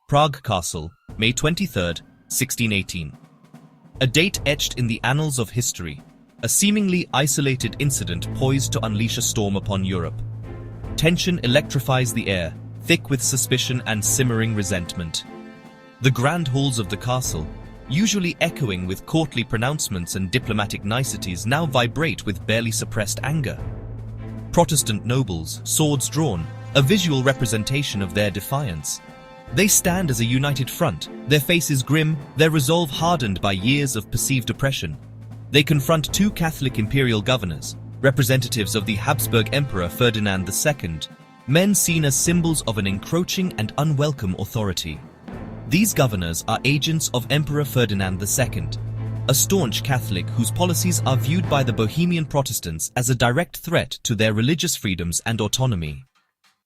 Prague Castle, May 23, 1618. A date etched in the annals of history, a seemingly isolated incident poised to unleash a storm upon Europe. Tension electrifies the air, thick with suspicion and simmering resentment. The grand halls of the castle, usually echoing with courtly pronouncements and diplomatic niceties, now vibrate with barely suppressed anger. Protestant nobles, swords drawn, a visual representation of their defiance. They stand as a united front, their faces grim, their resolve hardened by years of perceived oppression. They confront two Catholic imperial governors, representatives of the Habsburg Emperor Ferdinand II, men seen as symbols of an encroaching and unwelcome authority. These governors are agents of Emperor Ferdinand II, a staunch Catholic whose policies are viewed by the Bohemian Protestants as a direct threat to their religious freedoms and autonomy.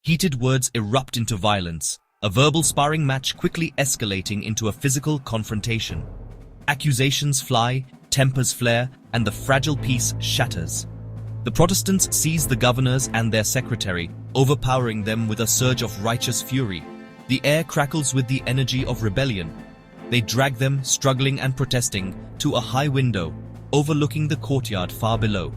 Heated words erupt into violence, a verbal sparring match quickly escalating into a physical confrontation. Accusations fly, tempers flare, and the fragile peace shatters. The Protestants seize the governors and their secretary, overpowering them with a surge of righteous fury. The air crackles with the energy of rebellion. They drag them, struggling and protesting, to a high window, overlooking the courtyard far below.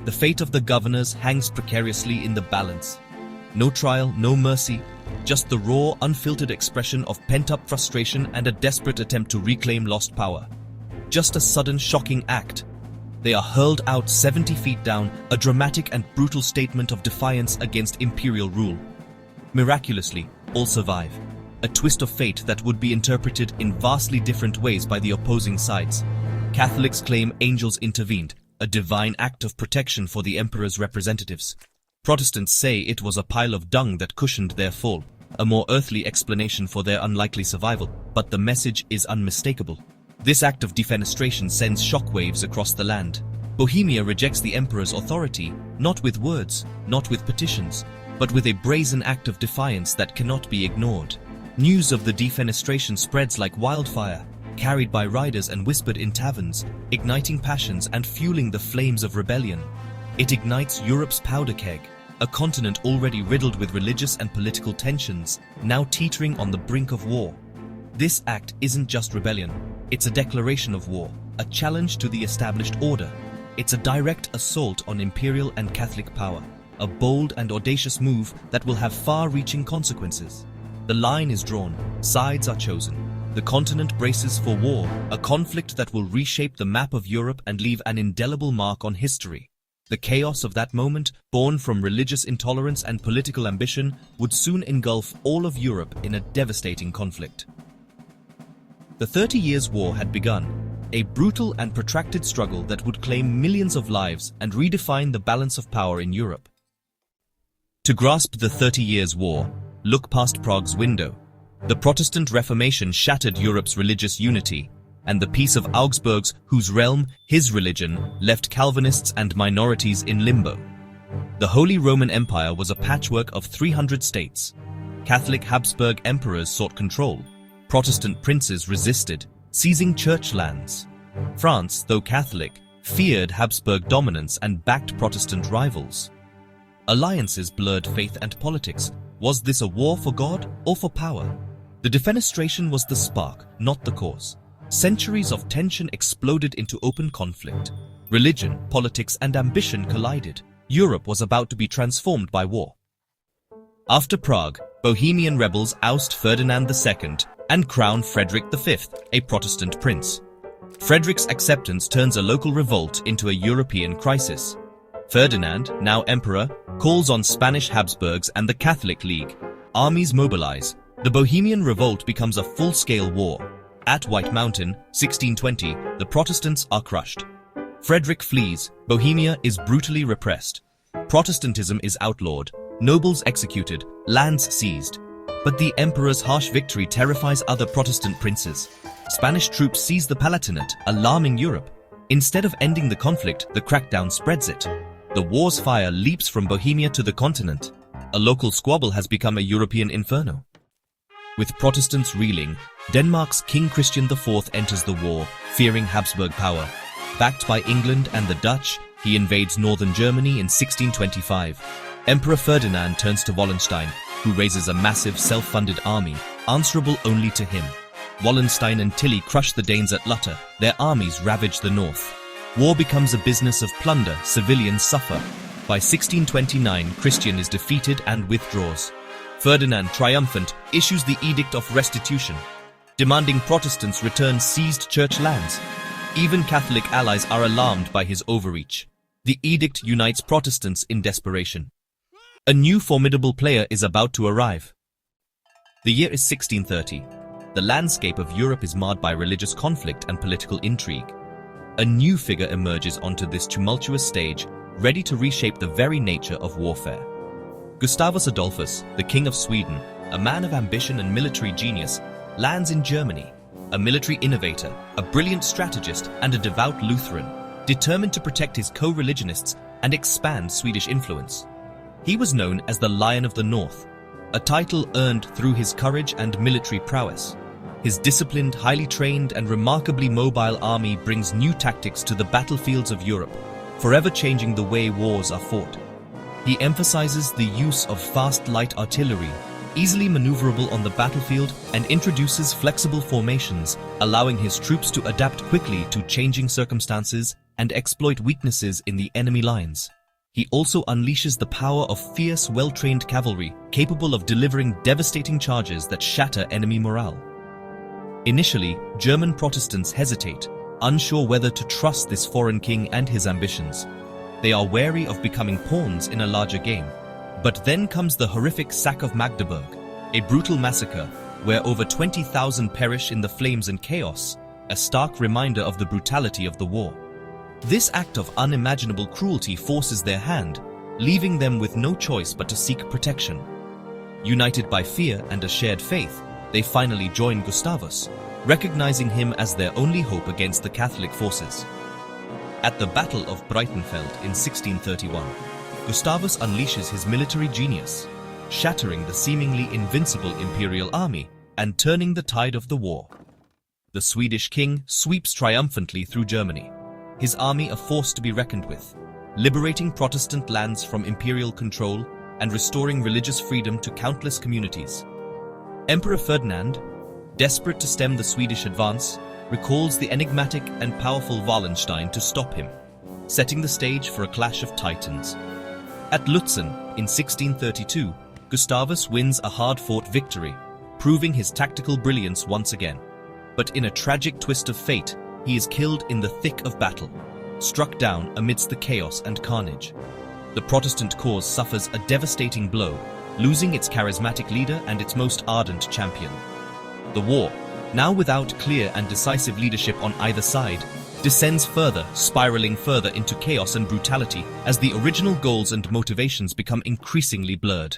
The fate of the governors hangs precariously in the balance. No trial, no mercy, just the raw, unfiltered expression of pent-up frustration and a desperate attempt to reclaim lost power. Just a sudden, shocking act. They are hurled out 70 feet down, a dramatic and brutal statement of defiance against imperial rule. Miraculously, all survive. A twist of fate that would be interpreted in vastly different ways by the opposing sides. Catholics claim angels intervened, a divine act of protection for the emperor's representatives. Protestants say it was a pile of dung that cushioned their fall, a more earthly explanation for their unlikely survival, but the message is unmistakable. This act of defenestration sends shockwaves across the land. Bohemia rejects the emperor's authority, not with words, not with petitions, but with a brazen act of defiance that cannot be ignored. News of the defenestration spreads like wildfire, carried by riders and whispered in taverns, igniting passions and fueling the flames of rebellion. It ignites Europe's powder keg, a continent already riddled with religious and political tensions, now teetering on the brink of war. This act isn't just rebellion, it's a declaration of war, a challenge to the established order. It's a direct assault on imperial and Catholic power, a bold and audacious move that will have far-reaching consequences. The line is drawn, sides are chosen. The continent braces for war, a conflict that will reshape the map of Europe and leave an indelible mark on history. The chaos of that moment, born from religious intolerance and political ambition, would soon engulf all of Europe in a devastating conflict. The 30 Years' War had begun, a brutal and protracted struggle that would claim millions of lives and redefine the balance of power in Europe. To grasp the 30 Years' War, look past Prague's window. The Protestant Reformation shattered Europe's religious unity, and the Peace of Augsburg's, whose realm, his religion, left Calvinists and minorities in limbo. The Holy Roman Empire was a patchwork of 300 states. Catholic Habsburg emperors sought control. Protestant princes resisted, seizing church lands. France, though Catholic, feared Habsburg dominance and backed Protestant rivals. Alliances blurred faith and politics. Was this a war for God or for power? The defenestration was the spark, not the cause. Centuries of tension exploded into open conflict. Religion, politics, and ambition collided. Europe was about to be transformed by war. After Prague, Bohemian rebels oust Ferdinand II and crown Frederick V, a Protestant prince. Frederick's acceptance turns a local revolt into a European crisis. Ferdinand, now emperor, calls on Spanish Habsburgs and the Catholic League. Armies mobilize. The Bohemian revolt becomes a full-scale war. At White Mountain, 1620, the Protestants are crushed. Frederick flees. Bohemia is brutally repressed. Protestantism is outlawed, nobles executed, lands seized. But the emperor's harsh victory terrifies other Protestant princes. Spanish troops seize the Palatinate, alarming Europe. Instead of ending the conflict, the crackdown spreads it. The war's fire leaps from Bohemia to the continent. A local squabble has become a European inferno. With Protestants reeling, Denmark's King Christian IV enters the war, fearing Habsburg power. Backed by England and the Dutch, he invades northern Germany in 1625. Emperor Ferdinand turns to Wallenstein, who raises a massive self-funded army, answerable only to him. Wallenstein and Tilly crush the Danes at Lutter, their armies ravage the north. War becomes a business of plunder, civilians suffer. By 1629, Christian is defeated and withdraws. Ferdinand, triumphant, issues the Edict of Restitution, demanding Protestants return seized church lands. Even Catholic allies are alarmed by his overreach. The edict unites Protestants in desperation. A new formidable player is about to arrive. The year is 1630. The landscape of Europe is marred by religious conflict and political intrigue. A new figure emerges onto this tumultuous stage, ready to reshape the very nature of warfare. Gustavus Adolphus, the King of Sweden, a man of ambition and military genius, lands in Germany. A military innovator, a brilliant strategist, and a devout Lutheran, determined to protect his co-religionists and expand Swedish influence. He was known as the Lion of the North, a title earned through his courage and military prowess. His disciplined, highly trained, and remarkably mobile army brings new tactics to the battlefields of Europe, forever changing the way wars are fought. He emphasizes the use of fast light artillery, easily maneuverable on the battlefield, and introduces flexible formations, allowing his troops to adapt quickly to changing circumstances and exploit weaknesses in the enemy lines. He also unleashes the power of fierce, well-trained cavalry, capable of delivering devastating charges that shatter enemy morale. Initially, German Protestants hesitate, unsure whether to trust this foreign king and his ambitions. They are wary of becoming pawns in a larger game. But then comes the horrific sack of Magdeburg, a brutal massacre where over 20,000 perish in the flames and chaos, a stark reminder of the brutality of the war. This act of unimaginable cruelty forces their hand, leaving them with no choice but to seek protection. United by fear and a shared faith, they finally join Gustavus, recognizing him as their only hope against the Catholic forces. At the Battle of Breitenfeld in 1631, Gustavus unleashes his military genius, shattering the seemingly invincible imperial army and turning the tide of the war. The Swedish king sweeps triumphantly through Germany, his army a force to be reckoned with, liberating Protestant lands from imperial control and restoring religious freedom to countless communities. Emperor Ferdinand, desperate to stem the Swedish advance, recalls the enigmatic and powerful Wallenstein to stop him, setting the stage for a clash of titans. At Lutzen in 1632, Gustavus wins a hard-fought victory, proving his tactical brilliance once again. But in a tragic twist of fate, he is killed in the thick of battle, struck down amidst the chaos and carnage. The Protestant cause suffers a devastating blow, losing its charismatic leader and its most ardent champion. The war, now without clear and decisive leadership on either side, descends further, spiraling further into chaos and brutality as the original goals and motivations become increasingly blurred.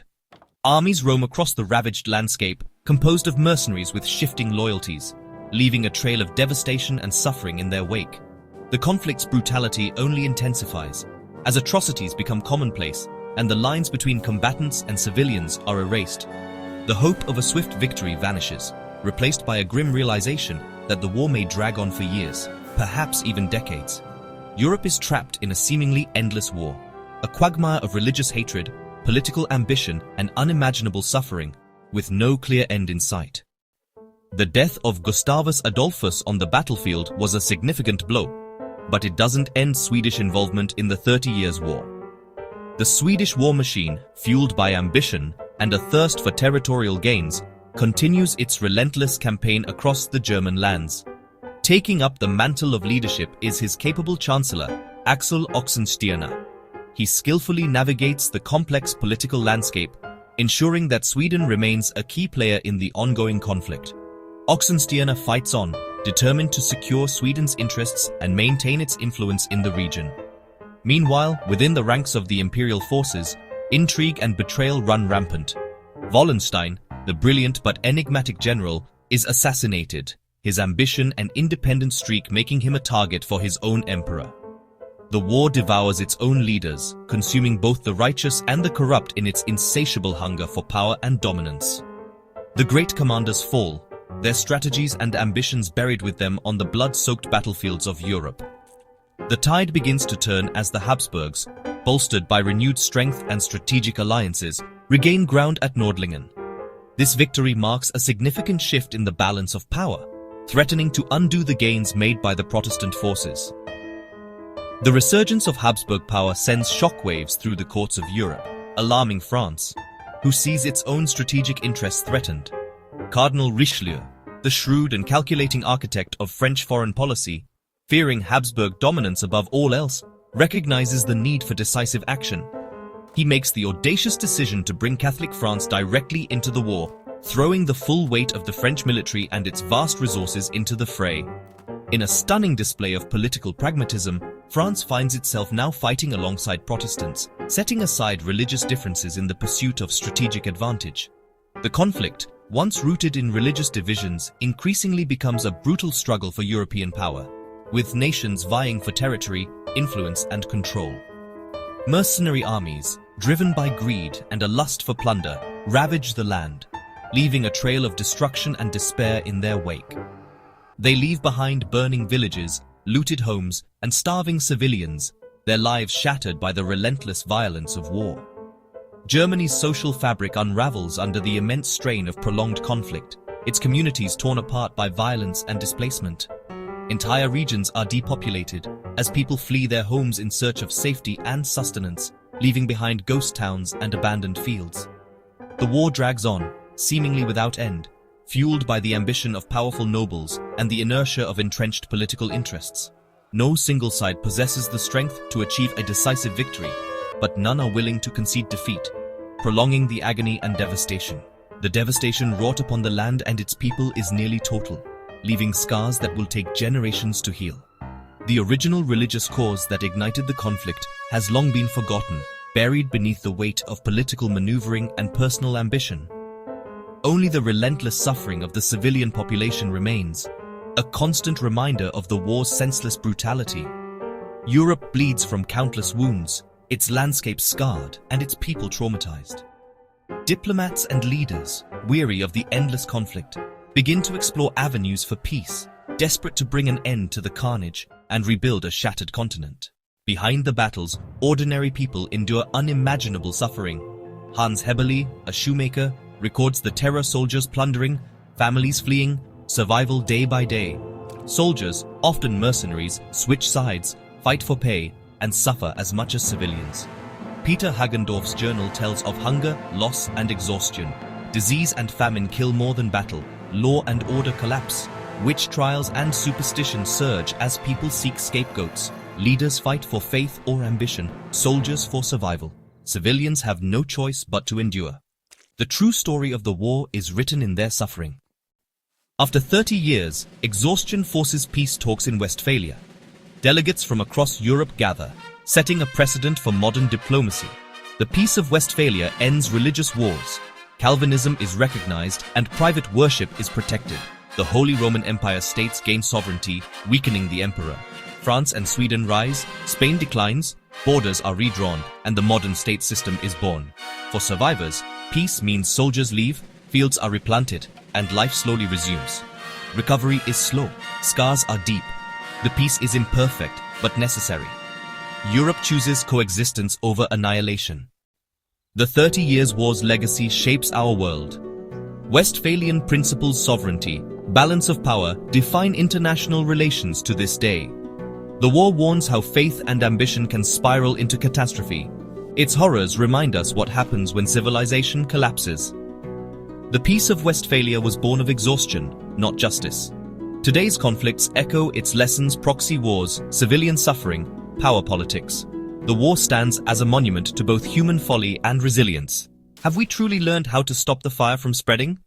Armies roam across the ravaged landscape, composed of mercenaries with shifting loyalties, leaving a trail of devastation and suffering in their wake. The conflict's brutality only intensifies, as atrocities become commonplace and the lines between combatants and civilians are erased. The hope of a swift victory vanishes, replaced by a grim realization that the war may drag on for years, perhaps even decades. Europe is trapped in a seemingly endless war, a quagmire of religious hatred, political ambition, and unimaginable suffering, with no clear end in sight. The death of Gustavus Adolphus on the battlefield was a significant blow, but it doesn't end Swedish involvement in the 30 Years' War. The Swedish war machine, fueled by ambition and a thirst for territorial gains, continues its relentless campaign across the German lands. Taking up the mantle of leadership is his capable chancellor, Axel Oxenstierna. He skillfully navigates the complex political landscape, ensuring that Sweden remains a key player in the ongoing conflict. Oxenstierna fights on, determined to secure Sweden's interests and maintain its influence in the region. Meanwhile, within the ranks of the imperial forces, intrigue and betrayal run rampant. Wallenstein, the brilliant but enigmatic general, is assassinated, his ambition and independent streak making him a target for his own emperor. The war devours its own leaders, consuming both the righteous and the corrupt in its insatiable hunger for power and dominance. The great commanders fall, their strategies and ambitions buried with them on the blood-soaked battlefields of Europe. The tide begins to turn as the Habsburgs, bolstered by renewed strength and strategic alliances, regain ground at Nordlingen. This victory marks a significant shift in the balance of power, threatening to undo the gains made by the Protestant forces. The resurgence of Habsburg power sends shockwaves through the courts of Europe, alarming France, who sees its own strategic interests threatened. Cardinal Richelieu, the shrewd and calculating architect of French foreign policy, fearing Habsburg dominance above all else, recognizes the need for decisive action. He makes the audacious decision to bring Catholic France directly into the war, throwing the full weight of the French military and its vast resources into the fray. In a stunning display of political pragmatism, France finds itself now fighting alongside Protestants, setting aside religious differences in the pursuit of strategic advantage. The conflict, once rooted in religious divisions, increasingly becomes a brutal struggle for European power, with nations vying for territory, influence, and control. Mercenary armies, driven by greed and a lust for plunder, ravage the land, leaving a trail of destruction and despair in their wake. They leave behind burning villages, looted homes, and starving civilians, their lives shattered by the relentless violence of war. Germany's social fabric unravels under the immense strain of prolonged conflict, its communities torn apart by violence and displacement. Entire regions are depopulated as people flee their homes in search of safety and sustenance, leaving behind ghost towns and abandoned fields. The war drags on, seemingly without end, fueled by the ambition of powerful nobles and the inertia of entrenched political interests. No single side possesses the strength to achieve a decisive victory, but none are willing to concede defeat, prolonging the agony and devastation. The devastation wrought upon the land and its people is nearly total, leaving scars that will take generations to heal. The original religious cause that ignited the conflict has long been forgotten, buried beneath the weight of political maneuvering and personal ambition. Only the relentless suffering of the civilian population remains, a constant reminder of the war's senseless brutality. Europe bleeds from countless wounds, its landscape scarred and its people traumatized. Diplomats and leaders, weary of the endless conflict, begin to explore avenues for peace, desperate to bring an end to the carnage and rebuild a shattered continent. Behind the battles, ordinary people endure unimaginable suffering. Hans Heberle, a shoemaker, records the terror soldiers plundering, families fleeing, survival day by day. Soldiers, often mercenaries, switch sides, fight for pay, and suffer as much as civilians. Peter Hagendorf's journal tells of hunger, loss, and exhaustion. Disease and famine kill more than battle. Law and order collapse. Witch trials and superstition surge as people seek scapegoats. Leaders fight for faith or ambition, soldiers for survival. Civilians have no choice but to endure. The true story of the war is written in their suffering. After 30 years, exhaustion forces peace talks in Westphalia. Delegates from across Europe gather, setting a precedent for modern diplomacy. The Peace of Westphalia ends religious wars. Calvinism is recognized and private worship is protected. The Holy Roman Empire states gain sovereignty, weakening the emperor. France and Sweden rise, Spain declines, borders are redrawn, and the modern state system is born. For survivors, peace means soldiers leave, fields are replanted, and life slowly resumes. Recovery is slow, scars are deep. The peace is imperfect, but necessary. Europe chooses coexistence over annihilation. The 30 Years' War's legacy shapes our world. Westphalian principles, sovereignty, balance of power define international relations to this day. The war warns how faith and ambition can spiral into catastrophe. Its horrors remind us what happens when civilization collapses. The Peace of Westphalia was born of exhaustion, not justice. Today's conflicts echo its lessons: proxy wars, civilian suffering, power politics. The war stands as a monument to both human folly and resilience. Have we truly learned how to stop the fire from spreading?